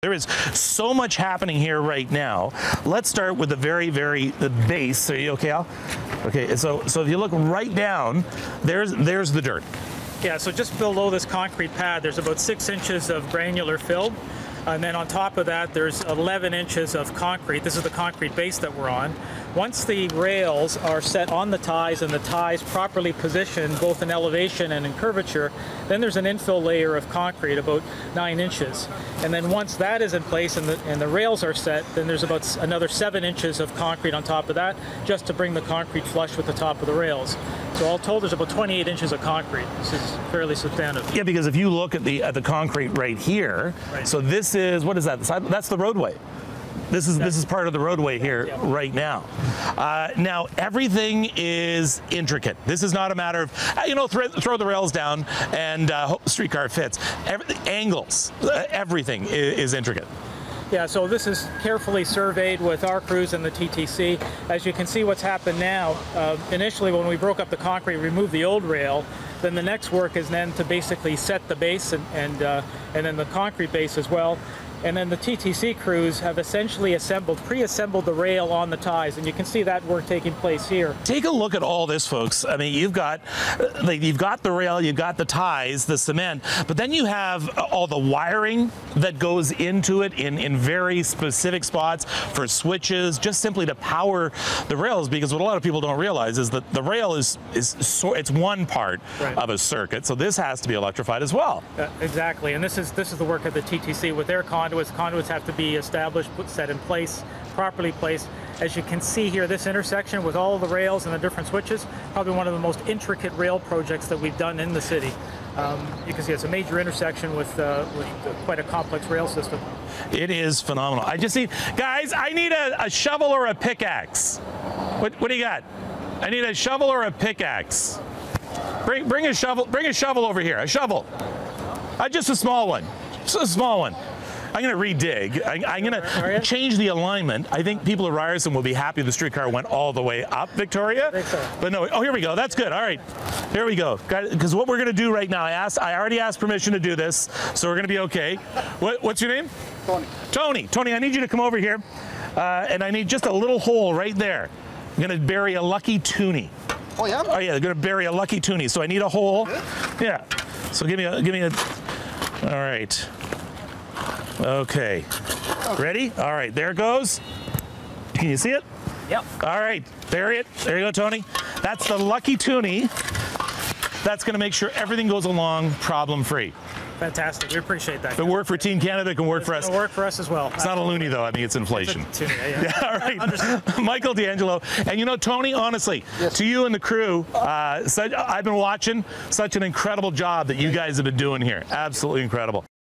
There is so much happening here right now. Let's start with the base. Are you okay, Al? Okay, so if you look right down, there's the dirt. Yeah, so just below this concrete pad, there's about 6 inches of granular fill. And then on top of that, there's 11 inches of concrete. This is the concrete base that we're on. Once the rails are set on the ties and the ties properly positioned, both in elevation and in curvature, then there's an infill layer of concrete about 9 inches. And then once that is in place and the rails are set, then there's about another 7 inches of concrete on top of that, just to bring the concrete flush with the top of the rails. So all told, there's about 28 inches of concrete. This is fairly substantive. Yeah, because if you look at the concrete right here, right. So this is, what is that? That's the roadway. This is part of the roadway here right now. Now everything is intricate. This is not a matter of throw the rails down and hope the streetcar fits. Angles, everything is intricate. Yeah, so this is carefully surveyed with our crews and the TTC. As you can see what's happened now, initially when we broke up the concrete, removed the old rail, then the next work is then to basically set the base and then the concrete base as well. And then the TTC crews have essentially pre-assembled the rail on the ties, and you can see that work taking place here. Take a look at all this, folks. I mean, you've got the rail, you've got the ties, the cement, but then you have all the wiring that goes into it in very specific spots for switches, just simply to power the rails. Because what a lot of people don't realize is that the rail it's one part of a circuit, so this has to be electrified as well. Exactly, and this is the work of the TTC with their conduits. Conduits have to be established, set in place, properly placed. As you can see here, this intersection with all the rails and the different switches, probably one of the most intricate rail projects that we've done in the city. You can see it's a major intersection with quite a complex rail system. It is phenomenal. I just need, guys, I need a shovel or a pickaxe. What do you got? I need a shovel or a pickaxe. Bring a shovel over here. A shovel. Just a small one. Just a small one. I'm going to re-dig. I'm going to change the alignment. I think people at Ryerson will be happy the streetcar went all the way up, Victoria. I think so. But no, oh, here we go. That's good. All right. Here we go. Because what we're going to do right now, I already asked permission to do this, so we're going to be okay. What's your name? Tony. Tony, I need you to come over here, and I need just a little hole right there. I'm going to bury a lucky toonie. Oh, yeah? Oh, yeah, they're going to bury a lucky toonie, so I need a hole. Yeah. So give me a, all right. Okay. Ready? All right, there it goes. Can you see it? Yep. All right, there you go, Tony. That's the lucky toonie. That's going to make sure everything goes along problem-free. Fantastic. We appreciate that. If it worked for Team Canada, it can work for us. It'll work for us as well. It's not a loonie, though. I think it's inflation. It's a toonie, yeah. All right. Michael D'Angelo. And Tony, honestly, to you and the crew, I've been watching such an incredible job that you guys have been doing here. Absolutely incredible.